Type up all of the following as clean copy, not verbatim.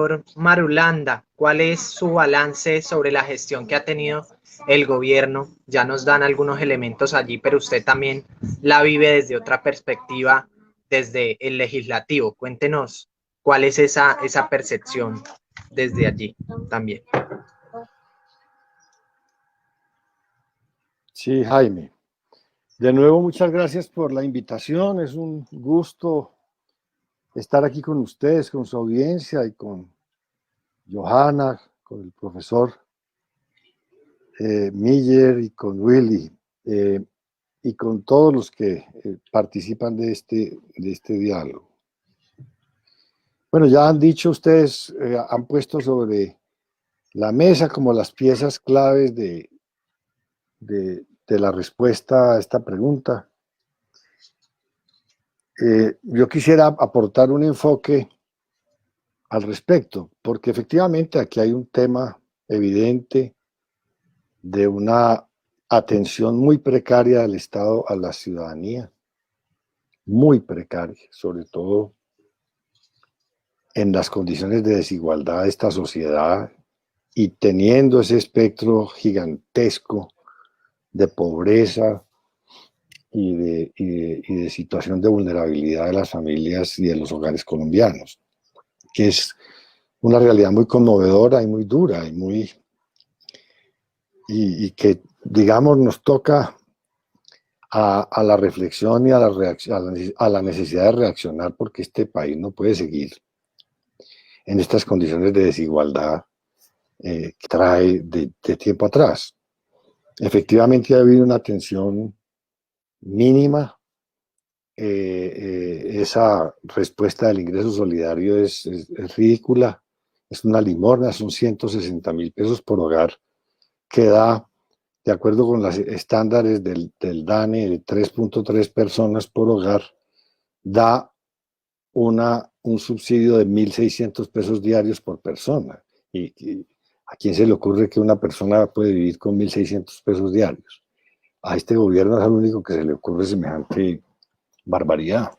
Doctor Marulanda, ¿cuál es su balance sobre la gestión que ha tenido el gobierno? Ya nos dan algunos elementos allí, pero usted también la vive desde otra perspectiva, desde el legislativo. Cuéntenos cuál es esa percepción desde allí también. Sí, Jaime. De nuevo, muchas gracias por la invitación. Es un gusto estar aquí con ustedes, con su audiencia y con Johanna, con el profesor Miller y con Willy y con todos los que participan de este diálogo. Bueno, ya han dicho ustedes, han puesto sobre la mesa como las piezas claves de la respuesta a esta pregunta. Yo quisiera aportar un enfoque al respecto, porque efectivamente aquí hay un tema evidente de una atención muy precaria del Estado a la ciudadanía, muy precaria, sobre todo en las condiciones de desigualdad de esta sociedad y teniendo ese espectro gigantesco de pobreza y de situación de vulnerabilidad de las familias y de los hogares colombianos, que es una realidad muy conmovedora y muy dura y que, digamos, nos toca a la reflexión y a la necesidad de reaccionar, porque este país no puede seguir en estas condiciones de desigualdad que trae de tiempo atrás. Efectivamente ha habido una atención mínima. Esa respuesta del ingreso solidario es ridícula, es una limosna, son 160.000 pesos por hogar, que da, de acuerdo con los estándares del DANE, de 3.3 personas por hogar, da un subsidio de 1.600 pesos diarios por persona. Y ¿a quién se le ocurre que una persona puede vivir con 1.600 pesos diarios? A este gobierno es al único que se le ocurre semejante barbaridad.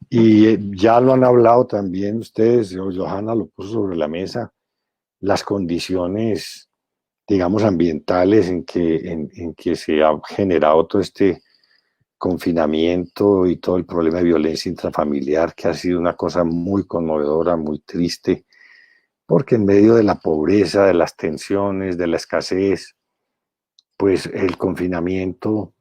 Y ya lo han hablado también ustedes, Johanna lo puso sobre la mesa, las condiciones, digamos, ambientales en que se ha generado todo este confinamiento y todo el problema de violencia intrafamiliar, que ha sido una cosa muy conmovedora, muy triste, porque en medio de la pobreza, de las tensiones, de la escasez, pues el confinamiento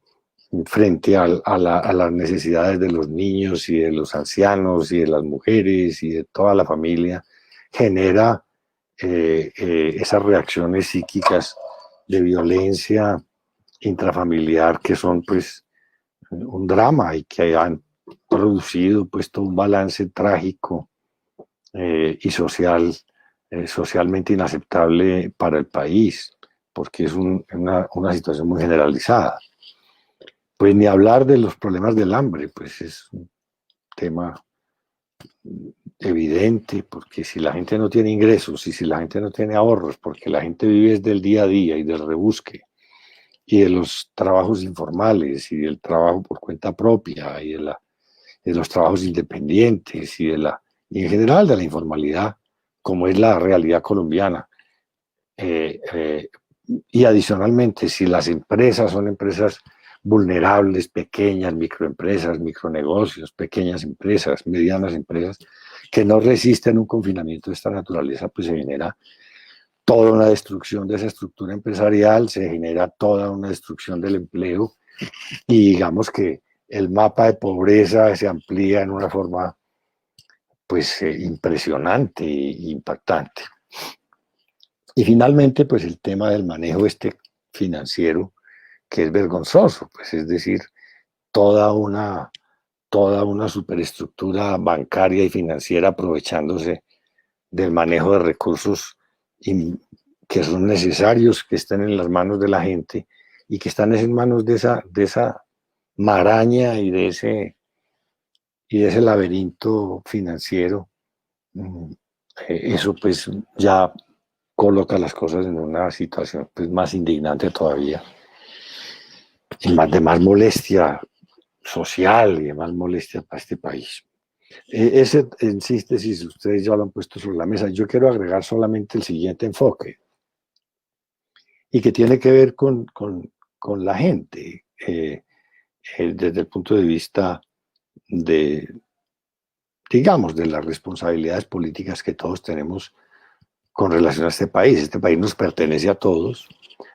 frente a las necesidades de los niños y de los ancianos y de las mujeres y de toda la familia, genera esas reacciones psíquicas de violencia intrafamiliar que son pues un drama y que han producido pues todo un balance trágico y socialmente inaceptable para el país, porque es una situación muy generalizada. Pues ni hablar de los problemas del hambre, pues es un tema evidente, porque si la gente no tiene ingresos y si la gente no tiene ahorros, porque la gente vive desde el día a día y del rebusque y de los trabajos informales y del trabajo por cuenta propia y de los trabajos independientes y en general de la informalidad, como es la realidad colombiana. Y adicionalmente, si las empresas son empresas vulnerables, pequeñas, microempresas, micronegocios, pequeñas empresas, medianas empresas, que no resisten un confinamiento de esta naturaleza, pues se genera toda una destrucción de esa estructura empresarial, se genera toda una destrucción del empleo y digamos que el mapa de pobreza se amplía en una forma pues impresionante e impactante. Y finalmente, pues el tema del manejo financiero, que es vergonzoso, pues es decir, toda una superestructura bancaria y financiera aprovechándose del manejo de recursos que son necesarios, que estén en las manos de la gente y que están en manos de esa maraña y de ese laberinto financiero. Eso pues ya coloca las cosas en una situación pues más indignante todavía y de más molestia social y de más molestia para este país. Ese, en síntesis, ustedes ya lo han puesto sobre la mesa. Yo quiero agregar solamente el siguiente enfoque, y que tiene que ver con la gente, desde el punto de vista de, digamos, de las responsabilidades políticas que todos tenemos con relación a este país. Este país nos pertenece a todos,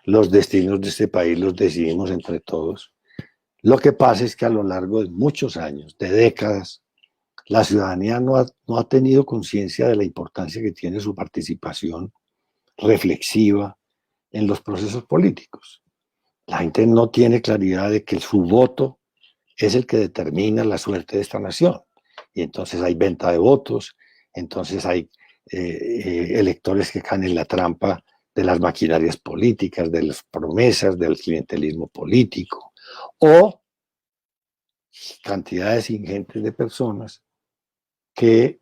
los destinos de este país los decidimos entre todos. Lo que pasa es que a lo largo de muchos años, de décadas, la ciudadanía no ha tenido conciencia de la importancia que tiene su participación reflexiva en los procesos políticos. La gente no tiene claridad de que su voto es el que determina la suerte de esta nación. Y entonces hay venta de votos, entonces hay electores que caen en la trampa de las maquinarias políticas, de las promesas, del clientelismo político, o cantidades ingentes de personas que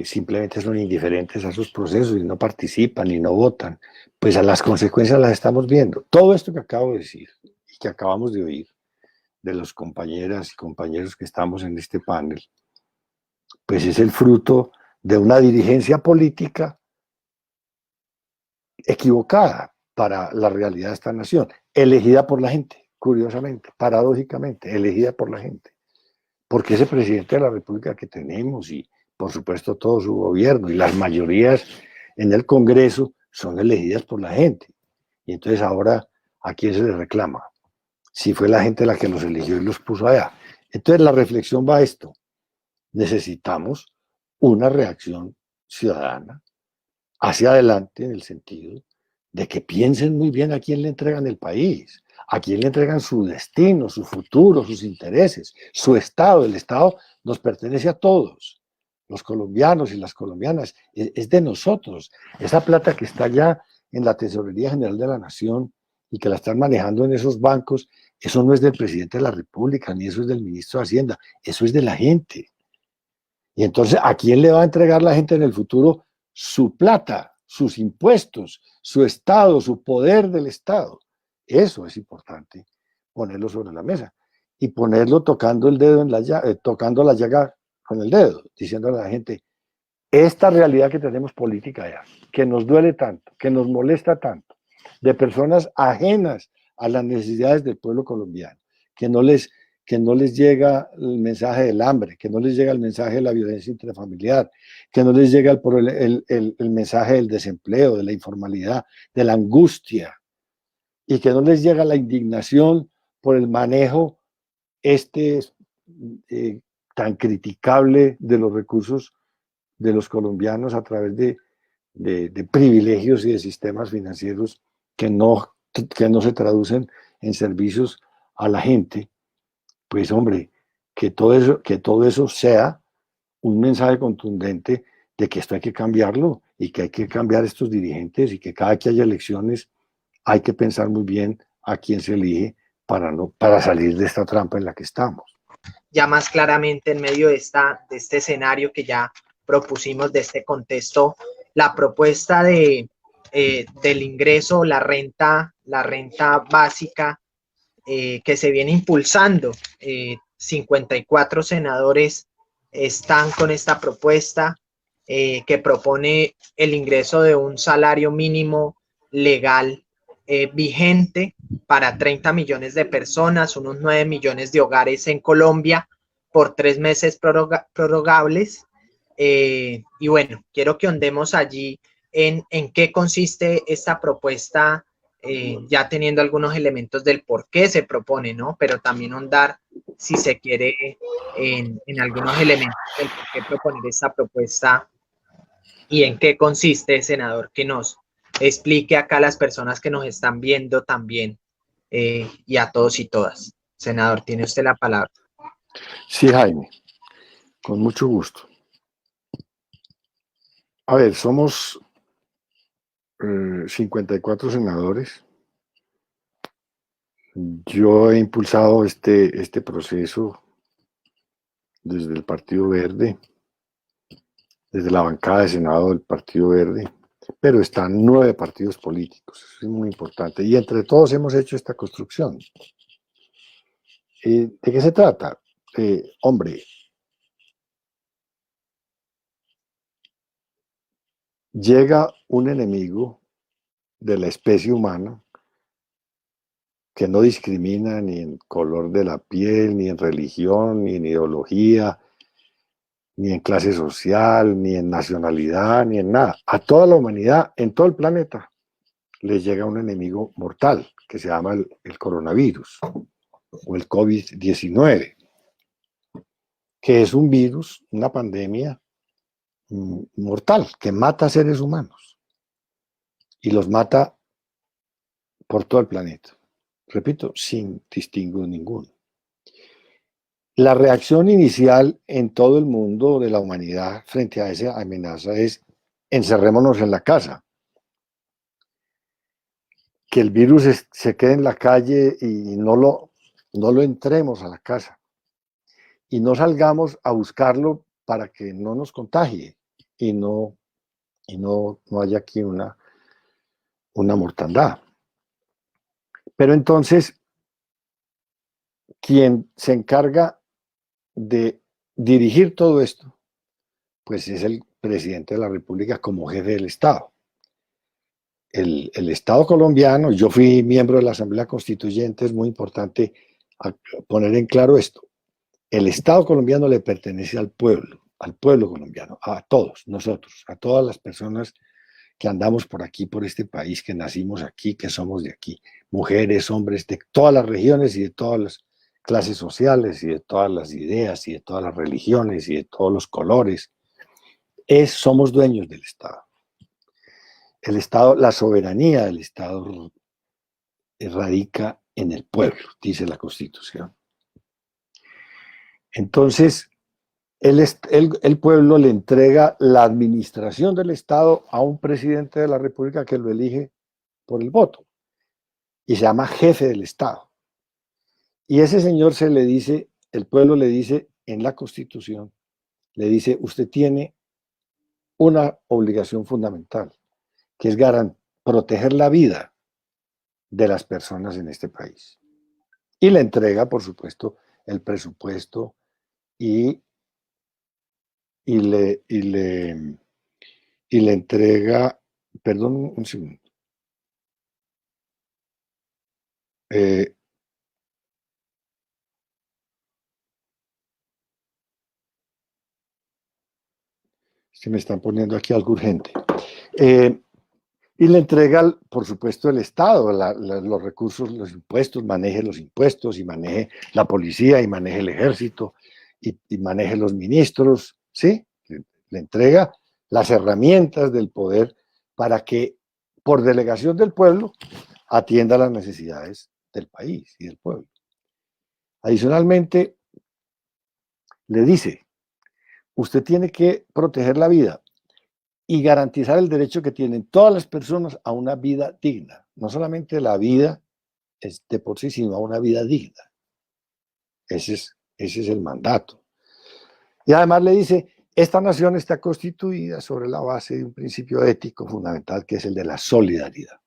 simplemente son indiferentes a sus procesos y no participan y no votan. Pues a las consecuencias las estamos viendo. Todo esto que acabo de decir y que acabamos de oír de los compañeras y compañeros que estamos en este panel, pues es el fruto de una dirigencia política equivocada para la realidad de esta nación, elegida por la gente, curiosamente, paradójicamente, elegida por la gente. Porque ese presidente de la República que tenemos y por supuesto todo su gobierno y las mayorías en el Congreso son elegidas por la gente. Y entonces ahora, ¿a quién se le reclama? Si fue la gente la que los eligió y los puso allá. Entonces la reflexión va a esto. Necesitamos una reacción ciudadana hacia adelante en el sentido de que piensen muy bien a quién le entregan el país, a quién le entregan su destino, su futuro, sus intereses, su Estado. El Estado nos pertenece a todos, los colombianos y las colombianas, es de nosotros. Esa plata que está ya en la Tesorería General de la Nación y que la están manejando en esos bancos, eso no es del presidente de la República, ni eso es del ministro de Hacienda, eso es de la gente. Y entonces, ¿a quién le va a entregar la gente en el futuro su plata, sus impuestos, su Estado, su poder del Estado? Eso es importante ponerlo sobre la mesa y ponerlo tocando el dedo en la llaga, tocando la llaga con el dedo, diciéndole a la gente, esta realidad que tenemos política ya, que nos duele tanto, que nos molesta tanto, de personas ajenas a las necesidades del pueblo colombiano, que no les llega el mensaje del hambre, que no les llega el mensaje de la violencia intrafamiliar, que no les llega el mensaje del desempleo, de la informalidad, de la angustia, y que no les llega la indignación por el manejo tan criticable de los recursos de los colombianos a través de privilegios y de sistemas financieros que no se traducen en servicios a la gente. Pues hombre, que todo eso sea un mensaje contundente de que esto hay que cambiarlo y que hay que cambiar estos dirigentes y que cada que haya elecciones hay que pensar muy bien a quién se elige para salir de esta trampa en la que estamos. Ya más claramente en medio de este escenario que ya propusimos, de este contexto, la propuesta del ingreso, la renta básica que se viene impulsando. 54 senadores están con esta propuesta que propone el ingreso de un salario mínimo legal vigente para 30 millones de personas, unos 9 millones de hogares en Colombia por 3 meses prorrogables. Y bueno, quiero que ondemos allí en qué consiste esta propuesta, ya teniendo algunos elementos del por qué se propone, ¿no? Pero también ahondar, si se quiere, en algunos elementos del por qué proponer esta propuesta y en qué consiste, senador, que nos explique acá a las personas que nos están viendo también, y a todos y todas. Senador, tiene usted la palabra. Sí, Jaime, con mucho gusto. A ver, somos 54 senadores. Yo he impulsado este proceso desde el Partido Verde, desde la bancada de Senado del Partido Verde, pero están 9 partidos políticos, eso es muy importante, y entre todos hemos hecho esta construcción. ¿De qué se trata? Hombre, llega un enemigo de la especie humana que no discrimina ni en color de la piel, ni en religión, ni en ideología, ni en clase social, ni en nacionalidad, ni en nada. A toda la humanidad, en todo el planeta, les llega un enemigo mortal que se llama el coronavirus o el COVID-19, que es un virus, una pandemia mortal, que mata a seres humanos y los mata por todo el planeta. Repito, sin distingo ninguno. La reacción inicial en todo el mundo de la humanidad frente a esa amenaza es encerrémonos en la casa. Que el virus se quede en la calle y no lo entremos a la casa. Y no salgamos a buscarlo para que no nos contagie y no haya aquí una mortandad. Pero entonces, quien se encarga de dirigir todo esto, pues es el presidente de la República como jefe del Estado. El Estado colombiano, yo fui miembro de la Asamblea Constituyente, es muy importante poner en claro esto. El Estado colombiano le pertenece al pueblo colombiano, a todos nosotros, a todas las personas que andamos por aquí, por este país, que nacimos aquí, que somos de aquí, mujeres, hombres, de todas las regiones y de todas las clases sociales y de todas las ideas y de todas las religiones y de todos los colores. Somos dueños del Estado. El Estado, la soberanía del Estado radica en el pueblo, dice la Constitución. Entonces, el pueblo le entrega la administración del Estado a un presidente de la República que lo elige por el voto y se llama jefe del Estado. Y ese señor se le dice, el pueblo le dice en la Constitución, le dice, usted tiene una obligación fundamental, que es proteger la vida de las personas en este país. Y le entrega, por supuesto, el presupuesto y le entrega, perdón un segundo, se me están poniendo aquí algo urgente. Y le entrega, por supuesto, el Estado, los recursos, los impuestos, maneje los impuestos y maneje la policía y maneje el ejército y maneje los ministros, ¿sí? Le entrega las herramientas del poder para que, por delegación del pueblo, atienda las necesidades del país y del pueblo. Adicionalmente, le dice, usted tiene que proteger la vida y garantizar el derecho que tienen todas las personas a una vida digna. No solamente la vida es de por sí, sino a una vida digna. Ese es el mandato. Y además le dice, esta nación está constituida sobre la base de un principio ético fundamental que es el de la solidaridad.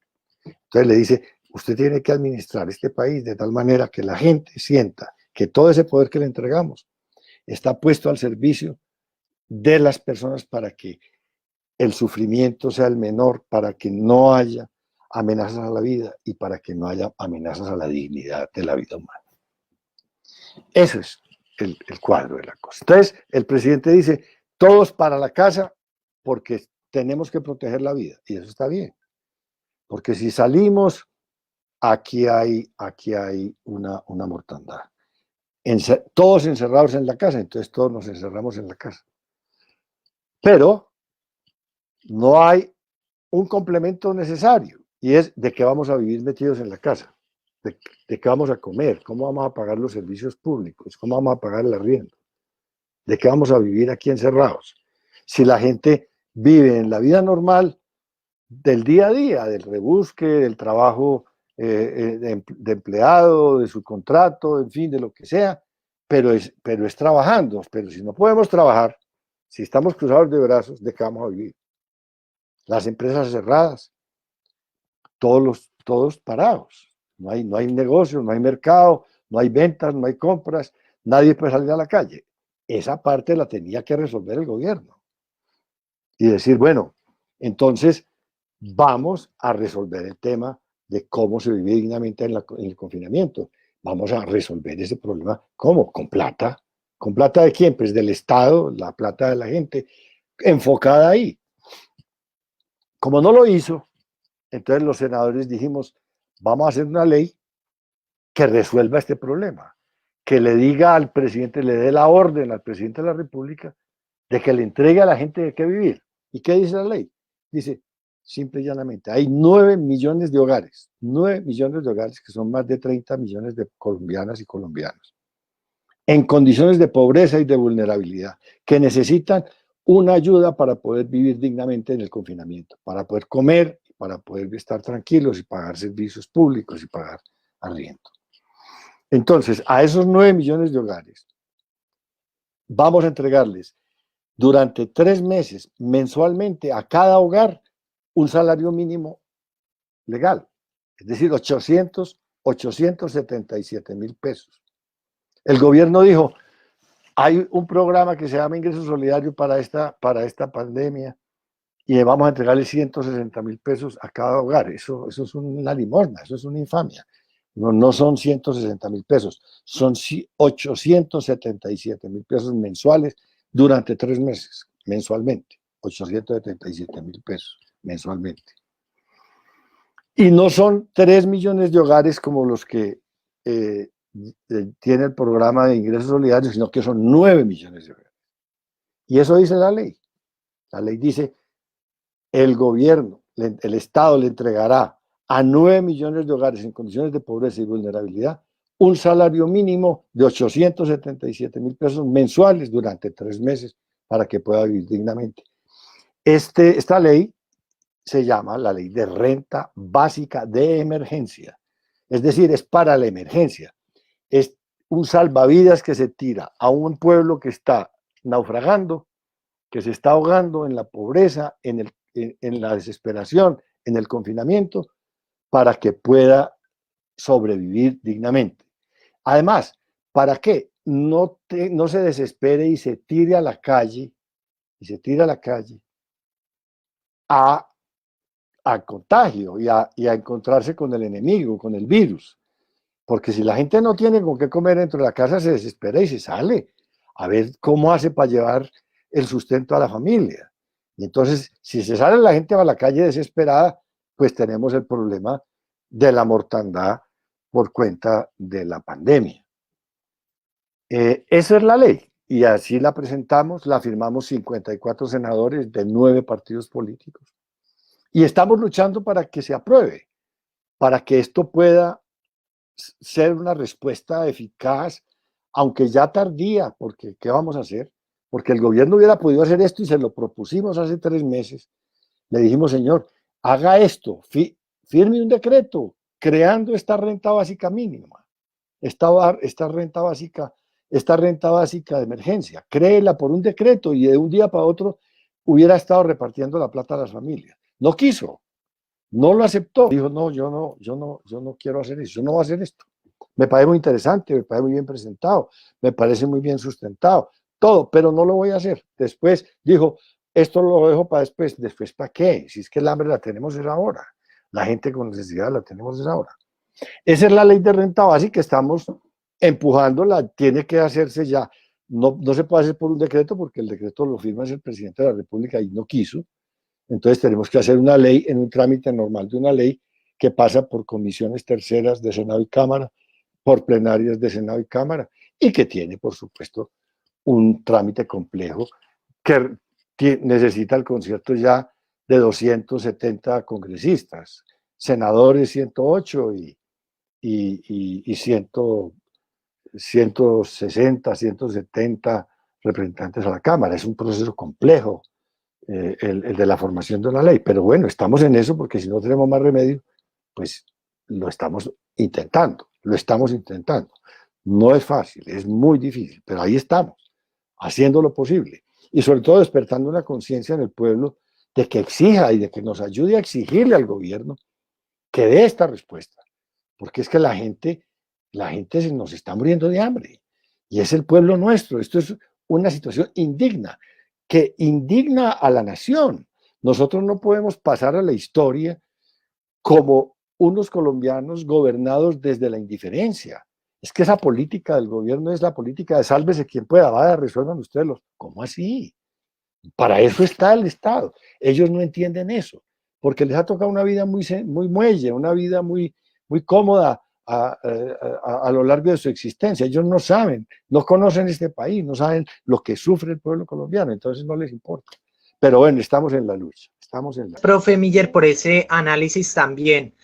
Entonces le dice, usted tiene que administrar este país de tal manera que la gente sienta que todo ese poder que le entregamos está puesto al servicio de las personas para que el sufrimiento sea el menor, para que no haya amenazas a la vida y para que no haya amenazas a la dignidad de la vida humana. Eso es el cuadro de la cosa. Entonces, el presidente dice, todos para la casa porque tenemos que proteger la vida. Y eso está bien. Porque si salimos, aquí hay una mortandad. Todos encerrados en la casa, entonces todos nos encerramos en la casa. Pero no hay un complemento necesario y es de qué vamos a vivir metidos en la casa, de qué vamos a comer, cómo vamos a pagar los servicios públicos, cómo vamos a pagar el arriendo, de qué vamos a vivir aquí encerrados. Si la gente vive en la vida normal del día a día, del rebusque, del trabajo de empleado, de su contrato, en fin, de lo que sea, pero es trabajando. Pero si no podemos trabajar, si estamos cruzados de brazos, ¿de qué vamos a vivir? Las empresas cerradas, todos parados. No hay negocios, no hay mercado, no hay ventas, no hay compras, nadie puede salir a la calle. Esa parte la tenía que resolver el gobierno. Y decir, bueno, Entonces, vamos a resolver el tema de cómo se vive dignamente en el confinamiento. Vamos a resolver ese problema. ¿Cómo? Con plata. ¿Con plata de quién? Pues del Estado, la plata de la gente, enfocada ahí. Como no lo hizo, entonces los senadores dijimos, vamos a hacer una ley que resuelva este problema, que le diga al presidente, le dé la orden al presidente de la República de que le entregue a la gente de qué vivir. ¿Y qué dice la ley? Dice, simple y llanamente, hay 9 millones de hogares, 9 millones de hogares que son más de 30 millones de colombianas y colombianos, en condiciones de pobreza y de vulnerabilidad, que necesitan una ayuda para poder vivir dignamente en el confinamiento, para poder comer, para poder estar tranquilos y pagar servicios públicos y pagar arriendo. Entonces, a esos 9 millones de hogares vamos a entregarles durante 3 meses, mensualmente, a cada hogar, un salario mínimo legal, es decir, 877,000 pesos. El gobierno dijo, hay un programa que se llama Ingreso Solidario para esta pandemia y vamos a entregarle 160,000 pesos a cada hogar. Eso es una limosna, eso es una infamia. No son 160,000 pesos, son 877,000 pesos mensuales durante 3 meses, mensualmente. 877,000 pesos mensualmente. Y no son 3 millones de hogares como los que tiene el programa de ingresos solidarios, sino que son 9 millones de hogares. Y eso dice la ley. La ley dice, el gobierno, el Estado le entregará a 9 millones de hogares en condiciones de pobreza y vulnerabilidad un salario mínimo de 877,000 pesos mensuales durante 3 meses para que pueda vivir dignamente. Esta ley se llama la ley de renta básica de emergencia. Es decir, es para la emergencia. Es un salvavidas que se tira a un pueblo que está naufragando, que se está ahogando en la pobreza, en la desesperación, en el confinamiento, para que pueda sobrevivir dignamente. Además, ¿para qué? No se desespere y se tire a la calle, a contagio y a encontrarse con el enemigo, con el virus. Porque si la gente no tiene con qué comer dentro de la casa, se desespera y se sale a ver cómo hace para llevar el sustento a la familia. Y entonces, si se sale la gente a la calle desesperada, pues tenemos el problema de la mortandad por cuenta de la pandemia. Esa es la ley, y así la presentamos, la firmamos 54 senadores de 9 partidos políticos, y estamos luchando para que se apruebe, para que esto pueda ser una respuesta eficaz, aunque ya tardía, porque ¿qué vamos a hacer? Porque el gobierno hubiera podido hacer esto y se lo propusimos hace 3 meses. Le dijimos, señor, haga esto, firme un decreto creando esta renta básica mínima, esta renta básica de emergencia, créela por un decreto y de un día para otro hubiera estado repartiendo la plata a las familias. No quiso, no lo aceptó. Dijo, no, yo no quiero hacer eso, yo no voy a hacer esto. Me parece muy interesante, me parece muy bien presentado, me parece muy bien sustentado, todo, pero no lo voy a hacer. Después dijo, esto lo dejo para después. ¿Después para qué? Si es que el hambre la tenemos es ahora. La gente con necesidad la tenemos es ahora. Esa es la ley de renta básica que estamos empujándola, tiene que hacerse ya. No se puede hacer por un decreto porque el decreto lo firma el presidente de la República y no quiso. Entonces tenemos que hacer una ley en un trámite normal de una ley que pasa por comisiones terceras de Senado y Cámara, por plenarias de Senado y Cámara, y que tiene, por supuesto, un trámite complejo que necesita el concierto ya de 270 congresistas, senadores 108 y 160, 170 representantes a la Cámara. Es un proceso complejo. El de la formación de una ley, pero bueno, estamos en eso porque si no tenemos más remedio, pues lo estamos intentando. No es fácil, es muy difícil, pero ahí estamos, haciendo lo posible y sobre todo despertando una conciencia en el pueblo de que exija y de que nos ayude a exigirle al gobierno que dé esta respuesta, porque es que la gente se nos está muriendo de hambre y es el pueblo nuestro. Esto es una situación indigna, que indigna a la nación, Nosotros no podemos pasar a la historia como unos colombianos gobernados desde la indiferencia. Es que esa política del gobierno es la política de sálvese quien pueda, vaya, resuelvan ustedes los. ¿Cómo así? Para eso está el Estado. Ellos no entienden eso, porque les ha tocado una vida muy muelle, una vida muy cómoda a lo largo de su existencia. Ellos no saben, no conocen este país, no saben lo que sufre el pueblo colombiano, entonces no les importa. Pero bueno, estamos en la lucha. Profe Miller, por ese análisis también.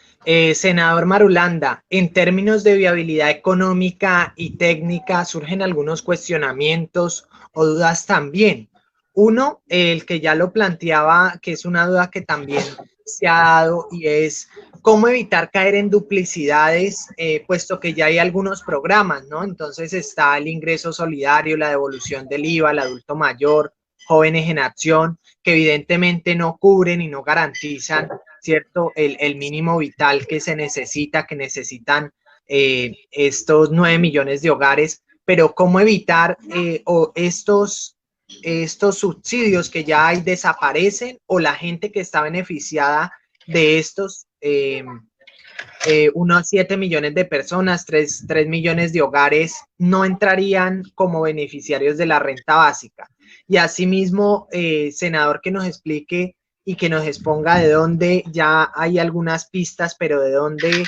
Senador Marulanda, en términos de viabilidad económica y técnica, surgen algunos cuestionamientos o dudas también. Uno, el que ya lo planteaba, que es una duda que también se ha dado, y es cómo evitar caer en duplicidades, puesto que ya hay algunos programas, ¿no? Entonces está el ingreso solidario, la devolución del IVA, el adulto mayor, jóvenes en acción, que evidentemente no cubren y no garantizan, ¿cierto?, el mínimo vital que se necesita, que necesitan estos 9 millones de hogares, pero cómo evitar o estos subsidios que ya hay desaparecen, o la gente que está beneficiada de estos, unos 7 millones de personas, 3 millones de hogares, no entrarían como beneficiarios de la renta básica. Y asimismo, senador, que nos explique y que nos exponga de dónde ya hay algunas pistas, pero de dónde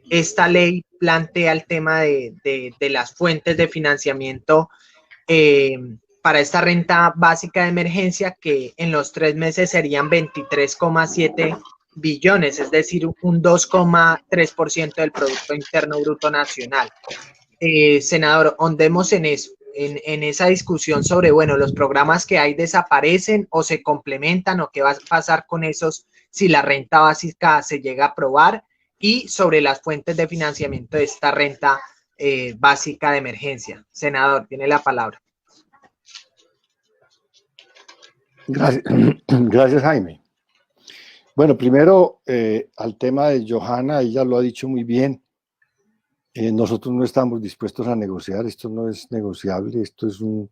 esta ley plantea el tema de las fuentes de financiamiento para esta renta básica de emergencia, que en los 3 meses serían 23,7 billones, es decir, un 2,3% del Producto Interno Bruto Nacional. Senador, ondemos en eso, en esa discusión sobre, bueno, los programas que hay desaparecen o se complementan, o qué va a pasar con esos si la renta básica se llega a aprobar, y sobre las fuentes de financiamiento de esta renta básica de emergencia. Senador, tiene la palabra. Gracias, gracias Jaime. Bueno, primero al tema de Johanna, ella lo ha dicho muy bien. Nosotros no estamos dispuestos a negociar, esto no es negociable, esto es un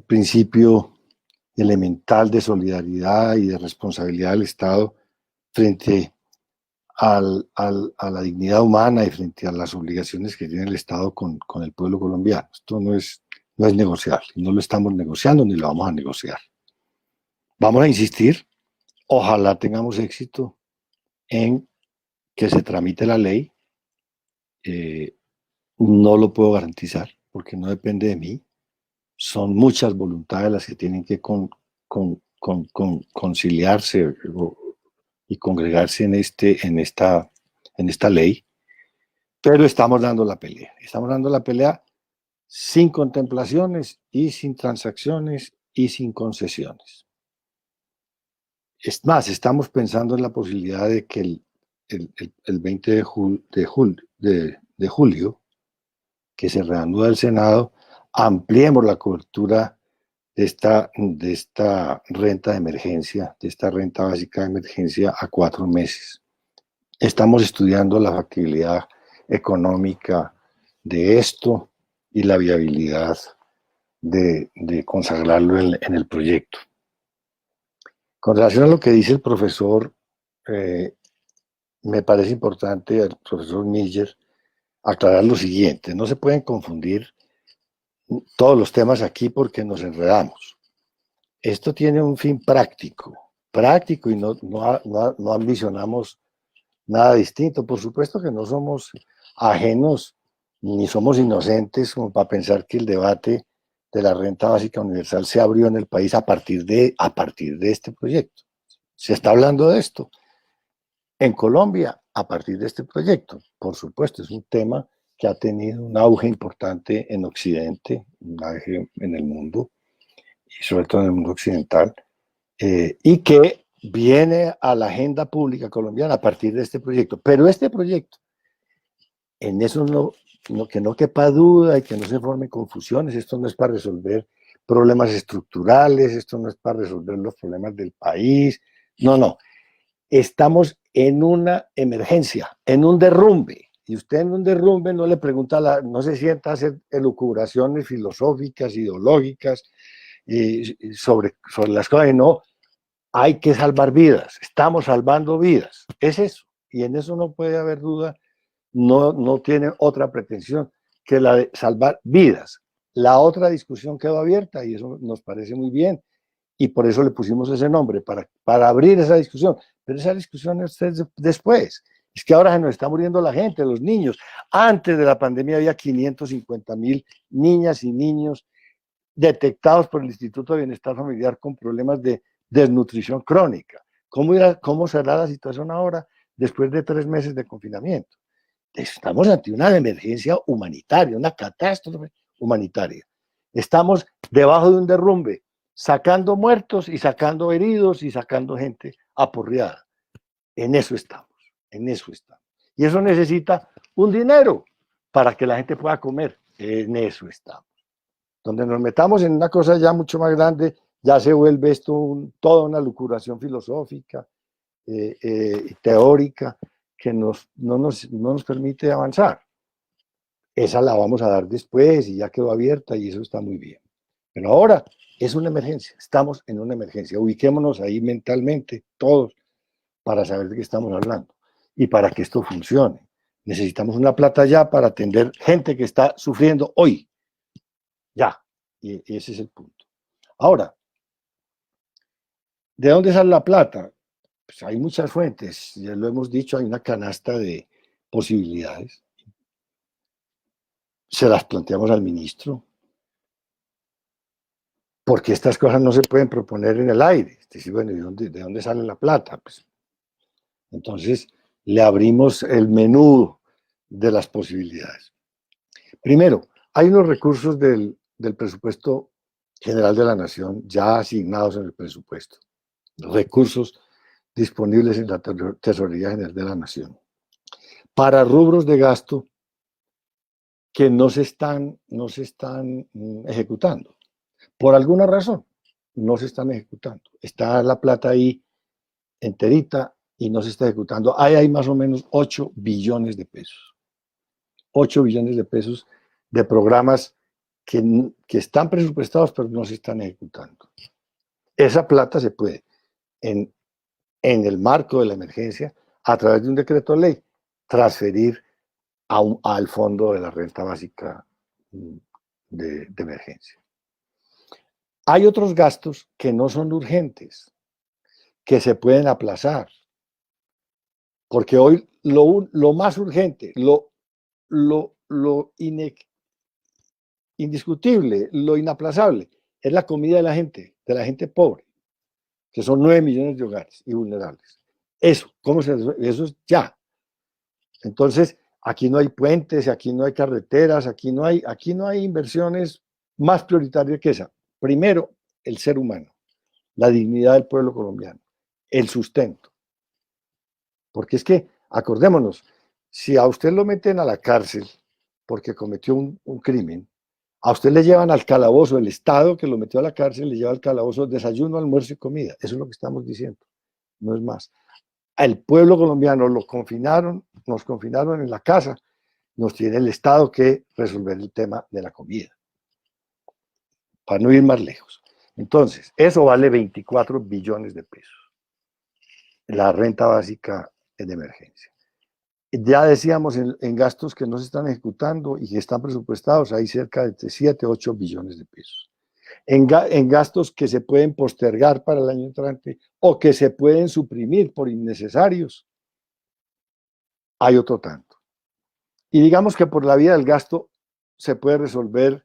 principio elemental de solidaridad y de responsabilidad del Estado frente a la dignidad humana y frente a las obligaciones que tiene el Estado con el pueblo colombiano. Esto no es negociable, no lo estamos negociando ni lo vamos a negociar. Vamos a insistir, ojalá tengamos éxito en que se tramite la ley. No lo puedo garantizar porque no depende de mí. Son muchas voluntades las que tienen que conciliarse y congregarse en esta ley, pero estamos dando la pelea. Estamos dando la pelea sin contemplaciones y sin transacciones y sin concesiones. Es más, estamos pensando en la posibilidad de que el 20 de julio, que se reanuda el Senado, ampliemos la cobertura de esta renta de emergencia, de esta renta básica de emergencia a 4 meses. Estamos estudiando la factibilidad económica de esto y la viabilidad de consagrarlo en el proyecto. Con relación a lo que dice el profesor, me parece importante, el profesor Miller, aclarar lo siguiente: no se pueden confundir todos los temas aquí porque nos enredamos. Esto tiene un fin práctico y no ambicionamos nada distinto. Por supuesto que no somos ajenos ni somos inocentes como para pensar que el debate de la renta básica universal se abrió en el país a partir de este proyecto. Se está hablando de esto en Colombia a partir de este proyecto. Por supuesto, es un tema que ha tenido un auge importante en Occidente, un auge en el mundo, y sobre todo en el mundo occidental, y que viene a la agenda pública colombiana a partir de este proyecto. Pero este proyecto, en eso que no quepa duda y que no se formen confusiones, esto no es para resolver problemas estructurales, esto no es para resolver los problemas del país, no. Estamos en una emergencia, en un derrumbe. Y usted en un derrumbe no se sienta a hacer elucubraciones filosóficas, ideológicas, sobre las cosas, no, hay que salvar vidas, estamos salvando vidas, es eso, y en eso no puede haber duda, no tiene otra pretensión que la de salvar vidas. La otra discusión quedó abierta y eso nos parece muy bien, y por eso le pusimos ese nombre, para abrir esa discusión, pero esa discusión es después. Es que ahora se nos está muriendo la gente, los niños. Antes de la pandemia había 550.000 niñas y niños detectados por el Instituto de Bienestar Familiar con problemas de desnutrición crónica. ¿Cómo será la situación ahora después de 3 meses de confinamiento? Estamos ante una emergencia humanitaria, una catástrofe humanitaria. Estamos debajo de un derrumbe, sacando muertos y sacando heridos y sacando gente aporreada. En eso estamos, en eso estamos. Y eso necesita un dinero para que la gente pueda comer. En eso estamos. Donde nos metamos en una cosa ya mucho más grande, ya se vuelve esto toda una lucuración filosófica, teórica, que no nos permite avanzar. Esa la vamos a dar después y ya quedó abierta y eso está muy bien. Pero ahora es una emergencia, estamos en una emergencia. Ubiquémonos ahí mentalmente, todos, para saber de qué estamos hablando y para que esto funcione. Necesitamos una plata ya para atender gente que está sufriendo hoy. Ya, y ese es el punto. Ahora, ¿de dónde sale la plata? Pues hay muchas fuentes, ya lo hemos dicho, hay una canasta de posibilidades. Se las planteamos al ministro, porque estas cosas no se pueden proponer en el aire. Es decir, bueno, ¿de dónde sale la plata? Pues, entonces, le abrimos el menú de las posibilidades. Primero, hay unos recursos del presupuesto general de la Nación ya asignados en el presupuesto. Recursos disponibles en la Tesorería General de la Nación. Para rubros de gasto que no se están ejecutando. Por alguna razón, no se están ejecutando. Está la plata ahí enterita y no se está ejecutando. Ahí hay más o menos 8 billones de pesos. 8 billones de pesos de programas que están presupuestados pero no se están ejecutando. Esa plata se puede, en el marco de la emergencia, a través de un decreto de ley, transferir al fondo de la renta básica de emergencia. Hay otros gastos que no son urgentes, que se pueden aplazar, porque hoy lo más urgente, lo indiscutible, lo inaplazable, es la comida de la gente pobre, que son 9 millones de hogares y vulnerables. Eso, eso es ya. Entonces, aquí no hay puentes, aquí no hay carreteras, aquí no hay inversiones más prioritarias que esa. Primero, el ser humano, la dignidad del pueblo colombiano, el sustento. Porque es que, acordémonos, si a usted lo meten a la cárcel porque cometió un crimen, a usted le llevan al calabozo, el Estado que lo metió a la cárcel le lleva al calabozo desayuno, almuerzo y comida. Eso es lo que estamos diciendo, no es más. Al pueblo colombiano nos confinaron en la casa, nos tiene el Estado que resolver el tema de la comida, para no ir más lejos. Entonces, eso vale 24 billones de pesos, la renta básica de emergencia. Ya decíamos en gastos que no se están ejecutando y que están presupuestados, hay cerca de 7, 8 billones de pesos. En gastos que se pueden postergar para el año entrante o que se pueden suprimir por innecesarios, hay otro tanto. Y digamos que por la vía del gasto se puede resolver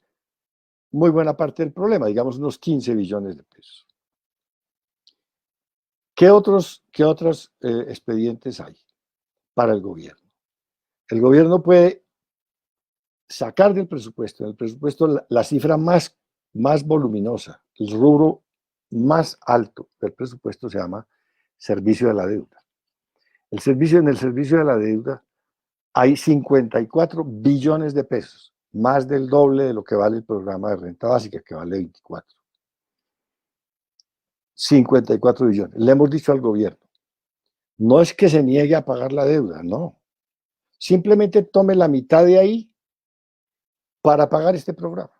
muy buena parte del problema, digamos unos 15 billones de pesos. ¿Qué otros expedientes hay para el gobierno? El gobierno puede sacar del presupuesto, la cifra más voluminosa, el rubro más alto del presupuesto se llama servicio de la deuda. En el servicio de la deuda hay 54 billones de pesos, más del doble de lo que vale el programa de renta básica, que vale 24. 54 billones. Le hemos dicho al gobierno, no es que se niegue a pagar la deuda, no. Simplemente tome la mitad de ahí para pagar este programa.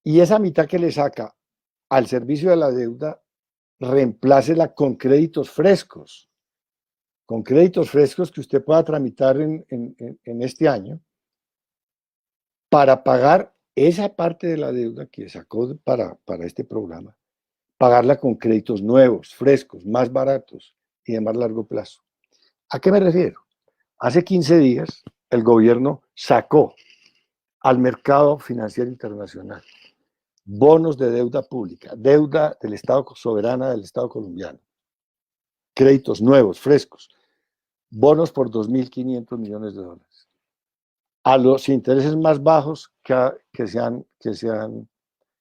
y esa mitad que le saca al servicio de la deuda, reemplácela con créditos frescos que usted pueda tramitar en este año para pagar esa parte de la deuda que sacó para este programa, pagarla con créditos nuevos, frescos, más baratos y de más largo plazo. ¿A qué me refiero? Hace 15 días el gobierno sacó al mercado financiero internacional bonos de deuda pública, deuda del Estado soberana del Estado colombiano, créditos nuevos, frescos, bonos por 2.500 millones de dólares, a los intereses más bajos que se han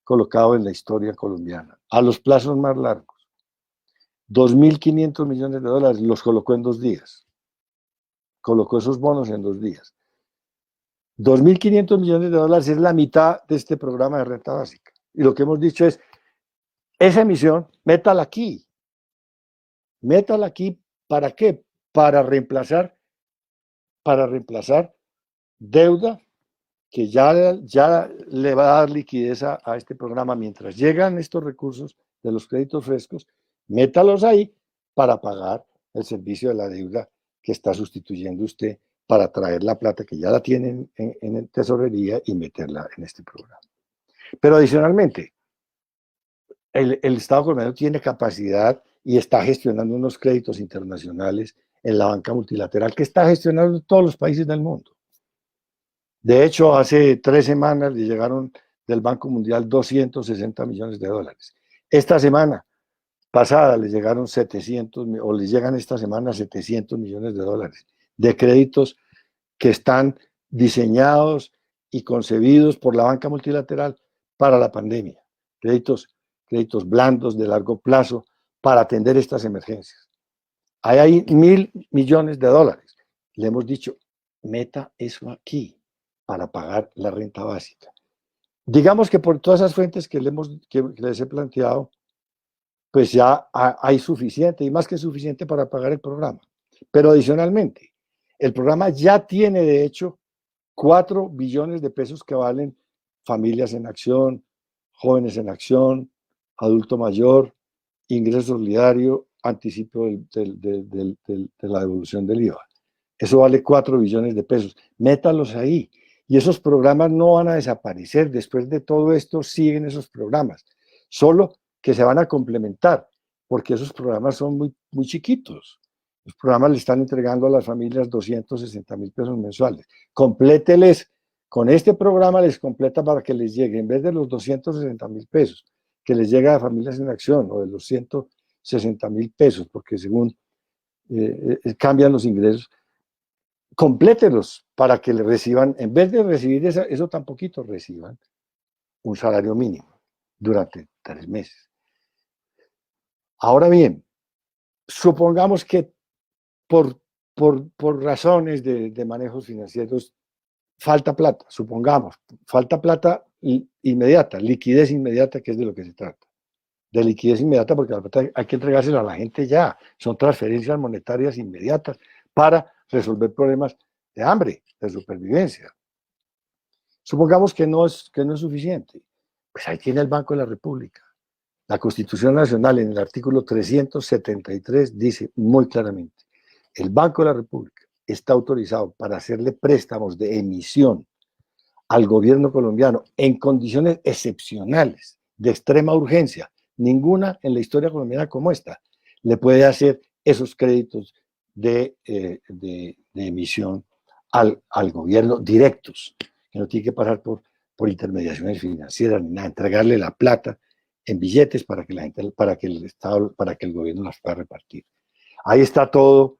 colocado en la historia colombiana, a los plazos más largos. 2.500 millones de dólares los colocó en 2 días. Colocó esos bonos en 2 días. 2.500 millones de dólares es la mitad de este programa de renta básica. Y lo que hemos dicho es, esa emisión, métala aquí. Métala aquí, ¿para qué? Para reemplazar deuda que ya le va a dar liquidez a este programa. Mientras llegan estos recursos de los créditos frescos, métalos ahí para pagar el servicio de la deuda que está sustituyendo usted para traer la plata que ya la tienen en tesorería y meterla en este programa. Pero adicionalmente, el Estado colombiano tiene capacidad y está gestionando unos créditos internacionales en la banca multilateral que está gestionando todos los países del mundo. De hecho, hace 3 semanas le llegaron del Banco Mundial 260 millones de dólares. Esta semana pasada les llegaron 700, o les llegan esta semana 700 millones de dólares de créditos que están diseñados y concebidos por la banca multilateral para la pandemia. Créditos blandos de largo plazo para atender estas emergencias. Hay 1.000 millones de dólares. Le hemos dicho, meta eso aquí para pagar la renta básica. Digamos que por todas esas fuentes que les he planteado, pues ya hay suficiente y más que suficiente para pagar el programa. Pero adicionalmente, el programa ya tiene de hecho 4 billones de pesos que valen familias en acción, jóvenes en acción, adulto mayor, ingreso solidario, anticipo de la devolución del IVA. Eso vale 4 billones de pesos. Métalos ahí. Y esos programas no van a desaparecer. Después de todo esto siguen esos programas. Solo que se van a complementar, porque esos programas son muy, muy chiquitos. Los programas le están entregando a las familias 260.000 pesos mensuales. Complételes, con este programa les completa para que les llegue, en vez de los 260.000 pesos, que les llega a familias en acción, o de los 160.000 pesos, porque según cambian los ingresos, complételos para que le reciban, en vez de recibir eso tan poquito, reciban un salario mínimo durante 3 meses. Ahora bien, supongamos que por razones de manejos financieros falta plata, supongamos, falta plata inmediata, liquidez inmediata, que es de lo que se trata. De liquidez inmediata, porque la plata hay que entregársela a la gente ya, son transferencias monetarias inmediatas para resolver problemas de hambre, de supervivencia. Supongamos que no es suficiente, pues ahí tiene el Banco de la República. La Constitución Nacional en el artículo 373 dice muy claramente, el Banco de la República está autorizado para hacerle préstamos de emisión al gobierno colombiano en condiciones excepcionales, de extrema urgencia. Ninguna en la historia colombiana como esta le puede hacer esos créditos de emisión al gobierno directos, que no tiene que pasar por intermediaciones financieras ni nada, entregarle la plata en billetes para que la gente, para que el Estado, para que el gobierno las pueda repartir. Ahí está todo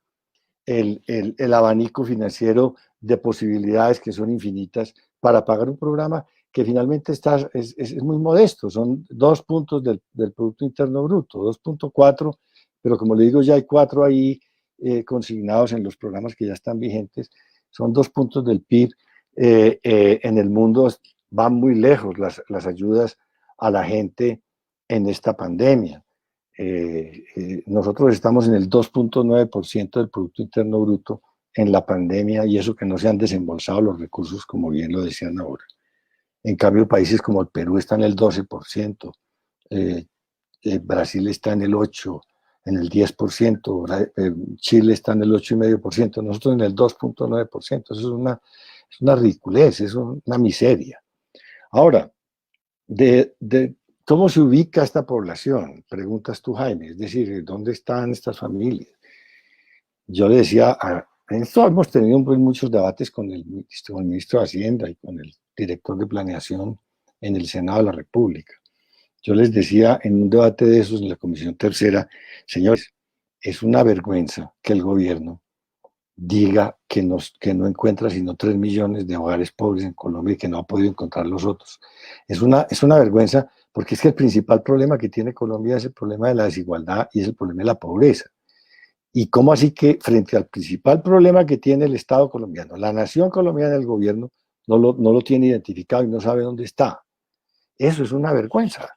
el abanico financiero de posibilidades que son infinitas para pagar un programa que finalmente es muy modesto, son 2 puntos del Producto Interno Bruto, 2.4, pero como le digo, ya hay 4 ahí consignados en los programas que ya están vigentes, son 2 puntos del PIB. En el mundo van muy lejos las ayudas a la gente en esta pandemia. Nosotros estamos en el 2.9% del Producto Interno Bruto en la pandemia y eso que no se han desembolsado los recursos, como bien lo decían ahora. En cambio, países como el Perú están en el 12%, Brasil está en el 8%, en el 10%, Chile está en el 8,5%, nosotros en el 2,9%. Eso es una ridiculez, es una miseria. Ahora, ¿cómo se ubica esta población? Preguntas tú, Jaime, es decir, ¿dónde están estas familias? Yo le decía, en esto hemos tenido muchos debates con el ministro de Hacienda y con el director de Planeación en el Senado de la República. Yo les decía en un debate de esos en la Comisión Tercera, señores, es una vergüenza que el gobierno diga que no encuentra sino 3 millones de hogares pobres en Colombia y que no ha podido encontrar los otros. Es una vergüenza porque es que el principal problema que tiene Colombia es el problema de la desigualdad y es el problema de la pobreza. ¿Y cómo así que frente al principal problema que tiene el Estado colombiano, la nación colombiana, el gobierno, no lo tiene identificado y no sabe dónde está? Eso es una vergüenza.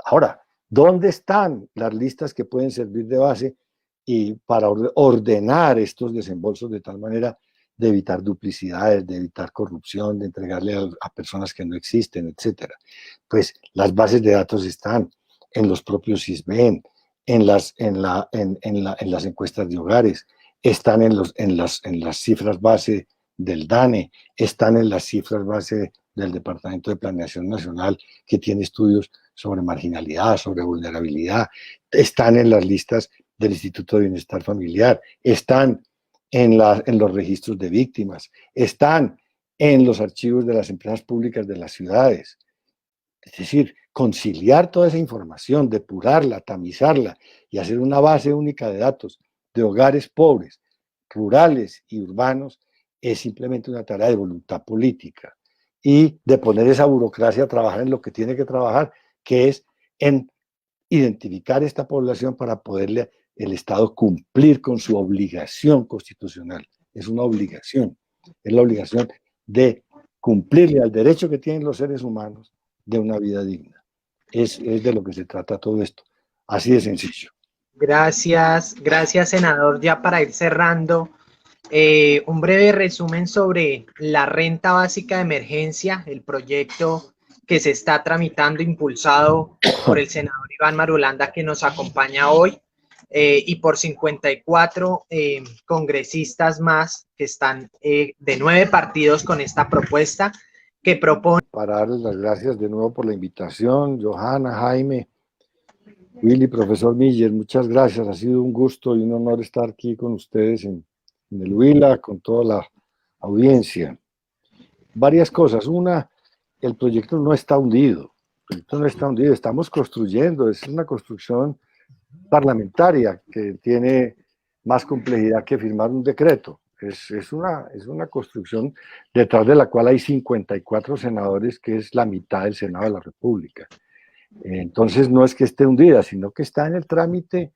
Ahora, ¿dónde están las listas que pueden servir de base y para ordenar estos desembolsos de tal manera de evitar duplicidades, de evitar corrupción, de entregarle a personas que no existen, etcétera? Pues las bases de datos están en los propios CISBEN, en las encuestas de hogares, están en las cifras base del DANE, están en las cifras base del Departamento de Planeación Nacional, que tiene estudios sobre marginalidad, sobre vulnerabilidad, están en las listas del Instituto de Bienestar Familiar, están en los registros de víctimas, están en los archivos de las empresas públicas de las ciudades. Es decir, conciliar toda esa información, depurarla, tamizarla y hacer una base única de datos de hogares pobres, rurales y urbanos, es simplemente una tarea de voluntad política y de poner esa burocracia a trabajar en lo que tiene que trabajar, que es en identificar esta población para poderle el Estado cumplir con su obligación constitucional. Es una obligación, es la obligación de cumplirle al derecho que tienen los seres humanos de una vida digna. Es de lo que se trata todo esto. Así de sencillo. Gracias, senador. Ya para ir cerrando, un breve resumen sobre la renta básica de emergencia, el proyecto que se está tramitando, impulsado por el senador Iván Marulanda, que nos acompaña hoy, y por 54 congresistas más que están de 9 partidos con esta propuesta que propone. Para darles las gracias de nuevo por la invitación, Johanna, Jaime, Willy, profesor Miller, muchas gracias. Ha sido un gusto y un honor estar aquí con ustedes en el Huila, con toda la audiencia. Varias cosas. Una, el proyecto no está hundido. El proyecto no está hundido. Estamos construyendo. Es una construcción parlamentaria que tiene más complejidad que firmar un decreto. Es una construcción detrás de la cual hay 54 senadores, que es la mitad del Senado de la República. Entonces no es que esté hundida, sino que está en el trámite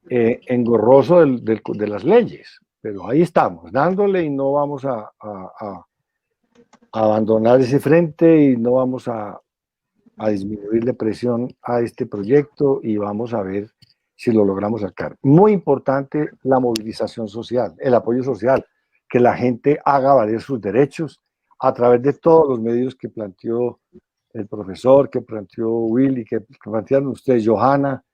engorroso de las leyes. Pero ahí estamos, dándole, y no vamos a abandonar ese frente y no vamos a disminuirle presión a este proyecto y vamos a ver si lo logramos sacar. Muy importante la movilización social, el apoyo social, que la gente haga valer sus derechos a través de todos los medios que planteó el profesor, que planteó Willy, que plantearon ustedes, Johanna.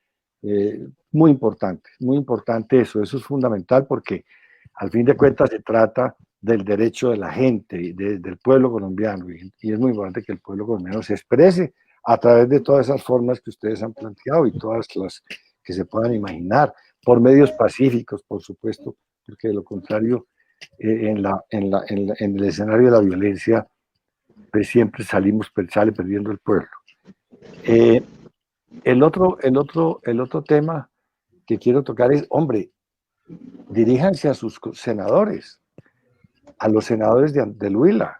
Muy importante eso es fundamental, porque al fin de cuentas se trata del derecho de la gente, del pueblo colombiano, y es muy importante que el pueblo colombiano se exprese a través de todas esas formas que ustedes han planteado y todas las que se puedan imaginar, por medios pacíficos, por supuesto, porque de lo contrario, en el escenario de la violencia, pues siempre sale perdiendo el pueblo. El otro tema que quiero tocar es, hombre, diríjanse a sus senadores, a los senadores del Huila,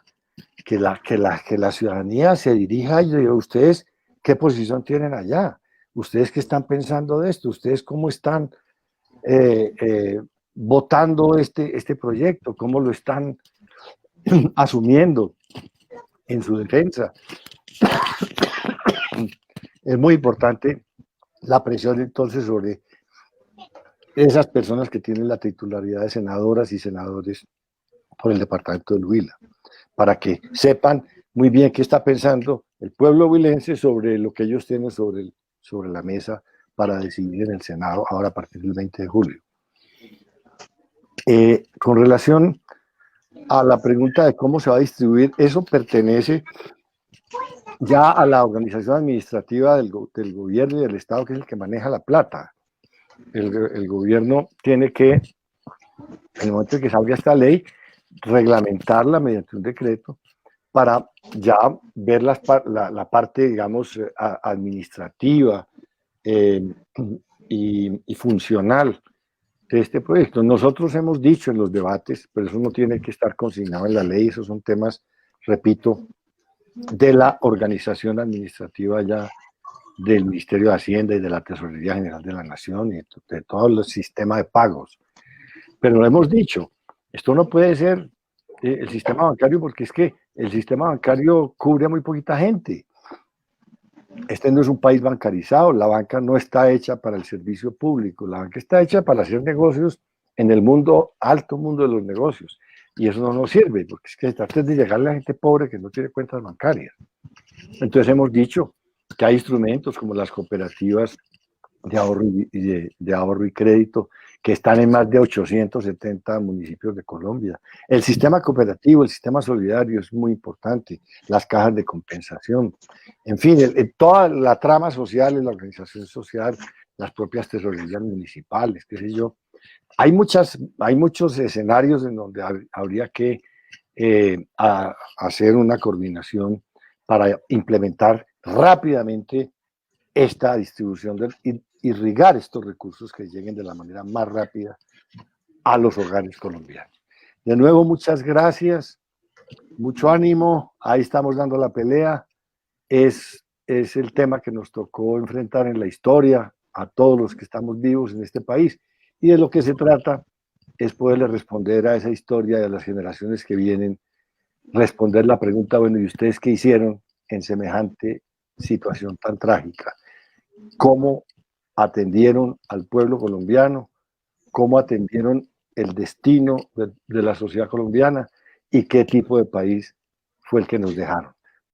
que la ciudadanía se dirija y diga, ustedes, ¿qué posición tienen allá? ¿Ustedes qué están pensando de esto? ¿Ustedes cómo están votando este proyecto? ¿Cómo lo están asumiendo en su defensa? Es muy importante la presión entonces sobre esas personas que tienen la titularidad de senadoras y senadores por el departamento del Huila, para que sepan muy bien qué está pensando el pueblo huilense sobre lo que ellos tienen sobre la mesa para decidir en el Senado ahora a partir del 20 de julio. Con relación a la pregunta de cómo se va a distribuir, eso pertenece ya a la organización administrativa del gobierno y del Estado, que es el que maneja la plata. El gobierno tiene que, en el momento en que salga esta ley, reglamentarla mediante un decreto para ya ver la parte, digamos, administrativa y funcional de este proyecto. Nosotros hemos dicho en los debates, pero eso no tiene que estar consignado en la ley, esos son temas, repito, de la organización administrativa ya del Ministerio de Hacienda y de la Tesorería General de la Nación y de todo el sistema de pagos. Pero lo hemos dicho, esto no puede ser el sistema bancario, porque es que el sistema bancario cubre a muy poquita gente. Este no es un país bancarizado, la banca no está hecha para el servicio público, la banca está hecha para hacer negocios en el mundo, alto mundo de los negocios. Y eso no nos sirve, porque es que se trata de llegarle a la gente pobre que no tiene cuentas bancarias. Entonces hemos dicho que hay instrumentos como las cooperativas de ahorro y crédito que están en más de 870 municipios de Colombia. El sistema cooperativo, el sistema solidario es muy importante, las cajas de compensación, en fin, toda la trama social, la organización social, las propias tesorerías municipales, qué sé yo. Hay muchos escenarios en donde habría que hacer una coordinación para implementar rápidamente esta distribución y irrigar estos recursos que lleguen de la manera más rápida a los hogares colombianos. De nuevo, muchas gracias, mucho ánimo, ahí estamos dando la pelea, es el tema que nos tocó enfrentar en la historia a todos los que estamos vivos en este país, y de lo que se trata es poderle responder a esa historia y a las generaciones que vienen, responder la pregunta, bueno, ¿y ustedes qué hicieron en semejante situación tan trágica? ¿Cómo atendieron al pueblo colombiano? ¿Cómo atendieron el destino de la sociedad colombiana? ¿Y qué tipo de país fue el que nos dejaron?